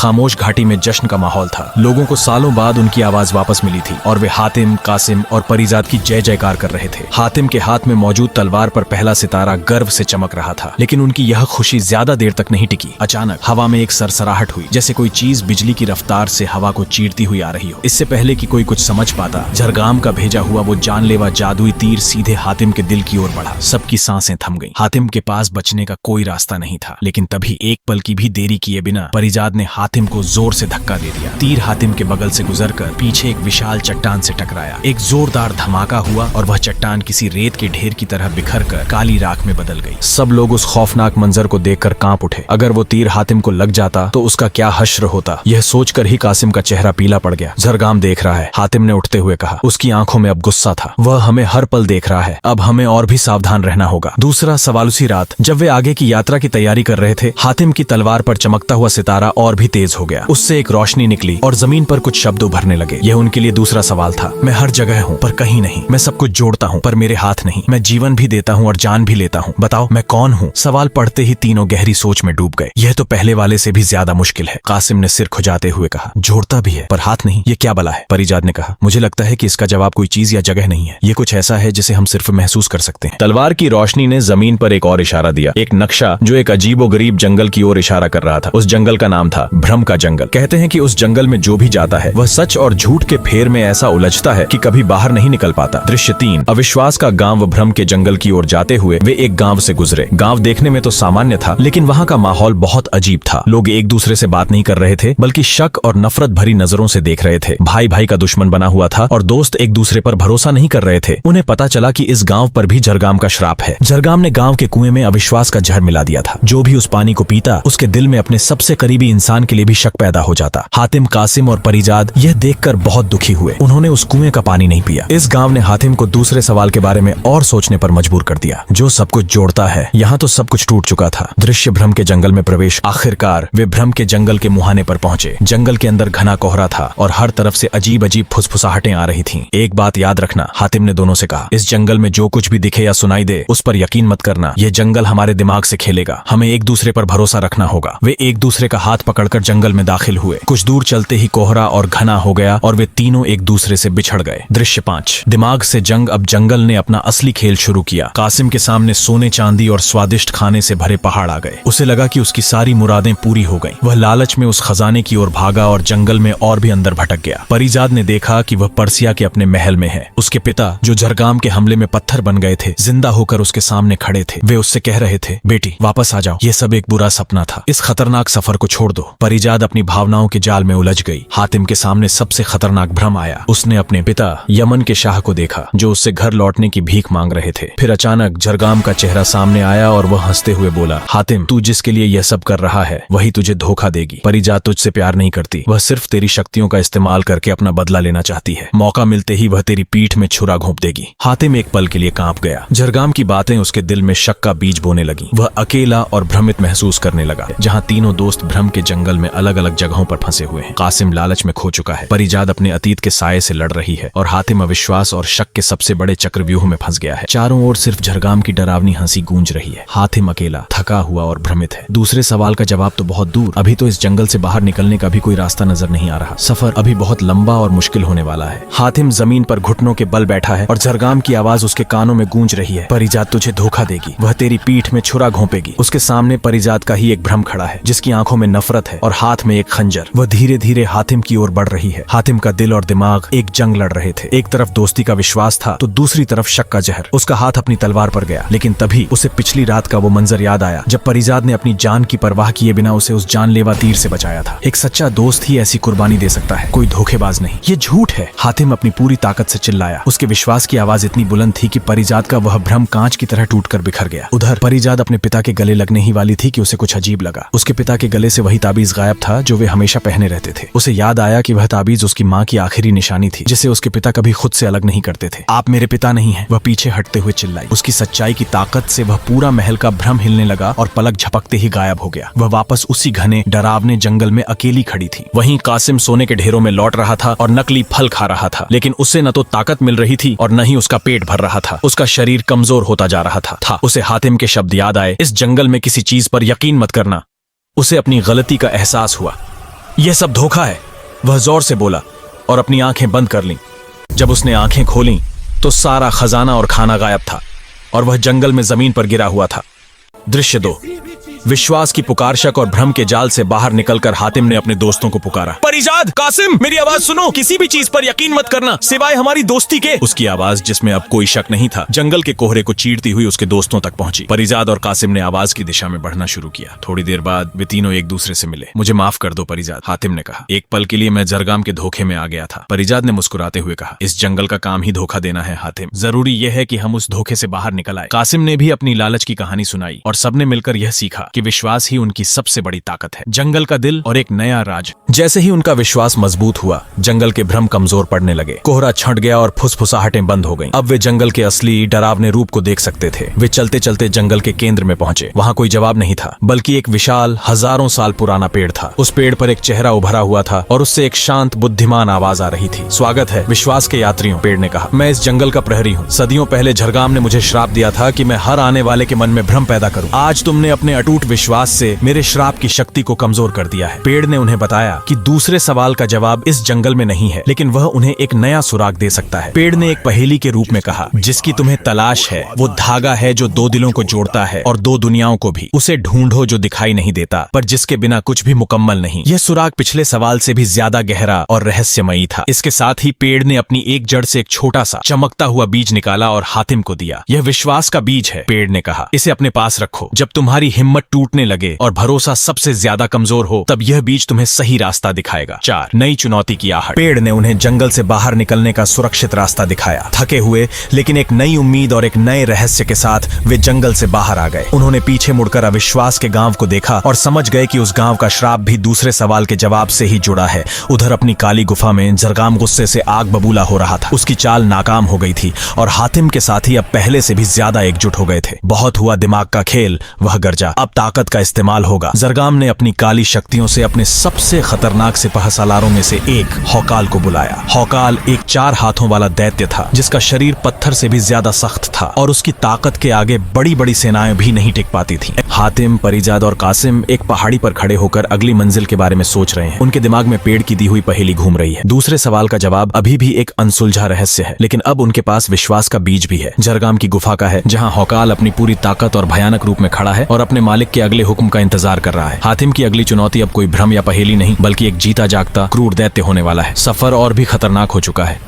खामोश घाटी में जश्न का माहौल था। लोगों को सालों बाद उनकी आवाज वापस मिली थी और वे हातिम, कासिम और परिजाद की जय जयकार कर रहे थे। हातिम के हाथ में मौजूद तलवार पर पहला सितारा गर्व से चमक रहा था, लेकिन उनकी यह खुशी ज्यादा देर तक नहीं टिकी। अचानक हवा में एक सरसराहट हुई, जैसे कोई चीज बिजली की रफ्तार से हवा को चीरती हुई आ रही हो। इससे पहले कि कोई कुछ समझ पाता, झरगाम का भेजा हुआ वो जानलेवा जादुई तीर सीधे हातिम के दिल की ओर बढ़ा। सबकी सांसें थम गईं। हातिम के पास बचने का कोई रास्ता नहीं था, लेकिन तभी एक पल की भी देरी किए बिना परिजाद ने हातिम को जोर से धक्का दे दिया। तीर हातिम के बगल से गुजरकर पीछे एक विशाल चट्टान से टकराया। एक जोरदार धमाका हुआ और वह चट्टान किसी रेत के ढेर की तरह बिखरकर काली राख में बदल गई। सब लोग उस खौफनाक मंजर को देखकर कांप उठे। अगर वो तीर हातिम को लग जाता तो उसका क्या हश्र होता, यह सोचकर ही कासिम का चेहरा पीला पड़ गया। झरगाम देख रहा है, हातिम ने उठते हुए कहा। उसकी आंखों में अब गुस्सा था। वह हमें हर पल देख रहा है, अब हमें और भी सावधान रहना होगा। दूसरा सवाल, उसी रात जब वे आगे की यात्रा की तैयारी कर रहे थे, हातिम की तलवार पर चमकता हुआ सितारा और भी तेज हो गया। उससे एक रोशनी निकली और जमीन पर कुछ शब्द उभरने लगे। यह उनके लिए दूसरा सवाल था। मैं हर जगह हूँ पर कहीं नहीं। मैं सब कुछ जोड़ता हूँ पर मेरे हाथ नहीं। मैं जीवन भी देता हूँ और जान भी लेता हूँ। बताओ मैं कौन हूँ? सवाल पढ़ते ही तीनों गहरी सोच में डूब गए। यह तो पहले वाले से भी ज्यादा मुश्किल है, कासिम ने सिर खुजाते हुए कहा। जोड़ता भी है पर हाथ नहीं, ये क्या बला है? परिजाद ने कहा। मुझे लगता है कि इसका जवाब कोई चीज या जगह नहीं है। ये कुछ ऐसा है जिसे हम सिर्फ महसूस कर सकते हैं। तलवार की रोशनी ने जमीन पर एक और इशारा दिया, एक नक्शा जो एक अजीबोगरीब जंगल की ओर इशारा कर रहा था। उस जंगल का नाम था भ्रम का जंगल। कहते हैं कि उस जंगल में जो भी जाता है वह सच और झूठ के फेर में ऐसा उलझता है कि कभी बाहर नहीं निकल पाता। दृश्य 3, अविश्वास का गांव भ्रम के जंगल की ओर जाते हुए वे एक गांव से गुजरे। गांव देखने में तो सामान्य था, लेकिन वहां का माहौल बहुत अजीब था। लोग एक दूसरे से बात नहीं कर रहे थे, बल्कि शक और नफरत भरी नजरों से देख रहे थे। भाई भाई का दुश्मन बना हुआ था और दोस्त एक दूसरे पर भरोसा नहीं कर रहे थे। उन्हें पता चला कि इस गांव पर भी झरगाम का श्राप है। झरगाम ने गांव के कुएं में अविश्वास का जहर मिला दिया था। जो भी उस पानी को पीता उसके दिल में अपने सबसे करीबी इंसान के लिए भी शक पैदा हो जाता। हातिम, कासिम और परिजाद यह देखकर बहुत दुखी हुए। उन्होंने उस कुएं का पानी नहीं पिया। इस गांव ने हातिम को दूसरे सवाल के बारे में और सोचने पर मजबूर कर दिया। जो सब कुछ जोड़ता है, यहाँ तो सब कुछ टूट चुका था। दृश्य भ्रम के जंगल में प्रवेश। आखिरकार वे भ्रम के जंगल के मुहाने पर पहुंचे। जंगल के अंदर घना कोहरा था और हर तरफ से अजीब अजीब फुसफुसाहटें आ रही थीं। एक बात याद रखना, हातिम ने दोनों से कहा। इस जंगल में जो कुछ भी दिखे या सुनाई दे उस पर यकीन मत करना। यह जंगल हमारे दिमाग से खेलेगा। हमें एक दूसरे पर भरोसा रखना होगा। वे एक दूसरे का हाथ पकड़कर जंगल में दाखिल हुए। कुछ दूर चलते ही कोहरा और घना हो गया और वे तीनों एक दूसरे से बिछड़ गए। दृश्य 5, दिमाग से जंग। अब जंगल ने अपना असली खेल शुरू किया। कासिम के सामने सोने, चांदी और स्वादिष्ट खाने से भरे पहाड़ आ गए। उसे लगा कि उसकी सारी मुरादें पूरी हो गईं। वह लालच में उस खजाने की ओर भागा और जंगल में और भी अंदर भटक गया। परिजाद ने देखा कि वह पर्सिया के अपने महल में है। उसके पिता, जो झरगाम के हमले में पत्थर बन गए थे, जिंदा होकर उसके सामने खड़े थे। वे उससे कह रहे थे, बेटी वापस आ जाओ, ये सब एक बुरा सपना था। इस खतरनाक सफर को छोड़ दो। परिजाद अपनी भावनाओं के जाल में उलझ गई। हातिम के सामने सबसे खतरनाक भ्रम आया। उसने अपने पिता यमन के शाह को देखा, जो उससे घर लौटने की भीख मांग रहे थे। फिर अचानक झरगाम का चेहरा सामने आया और वह हंसते हुए बोला, हातिम, तू जिसके लिए यह सब कर रहा है वही तुझे धोखा देगी। परिजाद तुझसे प्यार नहीं करती। वह सिर्फ तेरी शक्तियों का इस्तेमाल करके अपना बदला लेना चाहती है। मौका मिलते ही वह तेरी पीठ में छुरा घोंप देगी। हातिम एक पल के लिए कांप गया। झरगाम की बातें उसके दिल में शक का बीज बोने लगी। वह अकेला और भ्रमित महसूस करने लगा। जहाँ तीनों दोस्त भ्रम के जंगल में अलग अलग जगहों पर फंसे हुए हैं। कासिम लालच में खो चुका है। परिजाद अपने अतीत के साये से लड़ रही है और हातिम अविश्वास और शक के सबसे बड़े चक्रव्यूह में फंस गया है। चारों ओर सिर्फ झरगाम की डरावनी हंसी गूंज रही है। हातिम अकेला, थका हुआ और भ्रमित है। दूसरे सवाल का जवाब तो बहुत दूर। अभी तो इस जंगल से बाहर निकलने का भी कोई रास्ता नजर नहीं आ रहा। सफर अभी बहुत लंबा और मुश्किल होने वाला है। हातिम जमीन पर घुटनों के बल बैठा है और झरगाम की आवाज उसके कानों में गूंज रही है। परिजाद तुझे धोखा देगी। वह तेरी पीठ में छुरा घोंपेगी। उसके सामने परिजाद का ही एक भ्रम खड़ा है, जिसकी आंखों में नफरत है और हाथ में एक खंजर। वह धीरे धीरे हातिम की ओर बढ़ रही है। हातिम का दिल और दिमाग एक जंग लड़ रहे थे। एक तरफ दोस्ती का विश्वास था तो दूसरी तरफ शक का जहर। उसका हाथ अपनी तलवार पर गया, लेकिन तभी उसे पिछली रात का वो मंजर याद आया जब परिजाद ने अपनी जान की परवाह किए बिना उसे उस जानलेवा तीर से बचाया था। एक सच्चा दोस्त ही ऐसी कुर्बानी दे सकता है, कोई धोखेबाज नहीं। ये झूठ है। हातिम अपनी पूरी ताकत से चिल्लाया। उसके विश्वास की आवाज इतनी बुलंद थी कि परिजाद का वह भ्रम कांच की तरह टूटकर बिखर गया। उधर परिजाद अपने पिता के गले लगने ही वाली थी कि उसे कुछ अजीब लगा। उसके पिता के गले से वही ताबीज गायब था जो वे हमेशा पहने रहते थे। उसे याद आया कि वह ताबीज उसकी माँ की आखिरी निशानी थी, जिसे उसके पिता कभी खुद से अलग नहीं करते थे। आप मेरे पिता नहीं हैं, वह पीछे हटते हुए चिल्लाई। उसकी सच्चाई की ताकत से वह पूरा महल का भ्रम हिलने लगा और पलक झपकते ही गायब हो गया। वह वापस उसी घने डरावने जंगल में अकेली खड़ी थी। वहीं कासिम सोने के ढेरों में लौट रहा था और नकली फल खा रहा था, लेकिन उसे न तो ताकत मिल रही थी और न ही उसका पेट भर रहा था। उसका शरीर कमजोर होता जा रहा था। उसे हातिम के शब्द याद आए, इस जंगल में किसी चीज पर यकीन मत करना। उसे अपनी गलती का एहसास हुआ। यह सब धोखा है, वह जोर से बोला और अपनी आंखें बंद कर लीं। जब उसने आंखें खोलीं तो सारा खजाना और खाना गायब था और वह जंगल में जमीन पर गिरा हुआ था। दृश्य 2। विश्वास की पुकार, शक और भ्रम के जाल से बाहर निकलकर हातिम ने अपने दोस्तों को पुकारा। परिजाद, कासिम, मेरी आवाज सुनो, किसी भी चीज पर यकीन मत करना सिवाय हमारी दोस्ती के। उसकी आवाज, जिसमें अब कोई शक नहीं था, जंगल के कोहरे को चीरती हुई उसके दोस्तों तक पहुंची। परिजाद और कासिम ने आवाज की दिशा में बढ़ना शुरू किया। थोड़ी देर बाद वे तीनों एक दूसरे से मिले। मुझे माफ कर दो परिजाद, हातिम ने कहा। एक पल के लिए मैं जरगाम के धोखे में आ गया था। परिजाद ने मुस्कुराते हुए कहा, इस जंगल का काम ही धोखा देना है हातिम। जरूरी यह है कि हम उस धोखे से बाहर निकल आए। कासिम ने भी अपनी लालच की कहानी सुनाई और सबने मिलकर यह सीखा कि विश्वास ही उनकी सबसे बड़ी ताकत है। जंगल का दिल और एक नया राज। जैसे ही उनका विश्वास मजबूत हुआ, जंगल के भ्रम कमजोर पड़ने लगे। कोहरा छंट गया और फुसफुसाहटें बंद हो गईं। अब वे जंगल के असली डरावने रूप को देख सकते थे। वे चलते चलते जंगल के केंद्र में पहुंचे। वहां कोई जवाब नहीं था, बल्कि एक विशाल, हजारों साल पुराना पेड़ था। उस पेड़ पर एक चेहरा उभरा हुआ था और उससे एक शांत, बुद्धिमान आवाज आ रही थी। स्वागत है विश्वास के यात्रियों, पेड़ ने कहा। मैं इस जंगल का प्रहरी हूँ। सदियों पहले झरगाम ने मुझे श्राप दिया था कि मैं हर आने वाले के मन में भ्रम पैदा करूं। आज तुमने अपने अटूट विश्वास से मेरे श्राप की शक्ति को कमजोर कर दिया है। पेड़ ने उन्हें बताया कि दूसरे सवाल का जवाब इस जंगल में नहीं है, लेकिन वह उन्हें एक नया सुराग दे सकता है। पेड़ ने एक पहेली के रूप में कहा, जिसकी तुम्हें तलाश है वो धागा है जो दो दिलों को जोड़ता है और दो दुनियाओं को भी। उसे ढूंढो जो दिखाई नहीं देता, पर जिसके बिना कुछ भी मुकम्मल नहीं। यह सुराग पिछले सवाल से भी ज्यादा गहरा और रहस्यमयी था। इसके साथ ही पेड़ ने अपनी एक जड़ से एक छोटा सा चमकता हुआ बीज निकाला और हातिम को दिया। यह विश्वास का बीज है, पेड़ ने कहा। इसे अपने पास रखो। जब तुम्हारी हिम्मत टूटने लगे और भरोसा सबसे ज्यादा कमजोर हो, तब यह बीज तुम्हें सही रास्ता दिखाएगा। 4। नई चुनौती की आहट। पेड़ ने उन्हें जंगल से बाहर निकलने का सुरक्षित रास्ता दिखाया। थके हुए लेकिन एक नई उम्मीद और एक नए रहस्य के साथ वे जंगल से बाहर आ गए। उन्होंने पीछे मुड़कर अविश्वास के गांव को देखा और समझ गए कि उस गांव का श्राप भी दूसरे सवाल के जवाब से ही जुड़ा है। उधर अपनी काली गुफा में जरगाम गुस्से से आग बबूला हो रहा था। उसकी चाल नाकाम हो गई थी और हातिम के साथी अब पहले से भी ज्यादा एकजुट हो गए थे। बहुत हुआ दिमाग का खेल, वह गरजा। अब ताकत का इस्तेमाल होगा। जरगाम ने अपनी काली शक्तियों से अपने सबसे खतरनाक सिपहसालारों में से एक हौकाल को बुलाया। हौकाल एक 4 हाथों वाला दैत्य था, जिसका शरीर पत्थर से भी ज्यादा सख्त था और उसकी ताकत के आगे बड़ी बड़ी सेनाएं भी नहीं टिक पाती थीं। हातिम, परिजाद और कासिम एक पहाड़ी पर खड़े होकर अगली मंजिल के बारे में सोच रहे हैं। उनके दिमाग में पेड़ की दी हुई पहेली घूम रही है। दूसरे सवाल का जवाब अभी भी एक अनसुलझा रहस्य है, लेकिन अब उनके पास विश्वास का बीज भी है। जरगाम की गुफा का है, जहां हौकाल अपनी पूरी ताकत और भयानक रूप में खड़ा है और अपने मालिक के अगले हुक्म का इंतजार कर रहा है। हातिम की अगली चुनौती अब कोई भ्रम या पहेली नहीं, बल्कि एक जीता जागता क्रूर दैत्य होने वाला है। सफर और भी खतरनाक हो चुका है।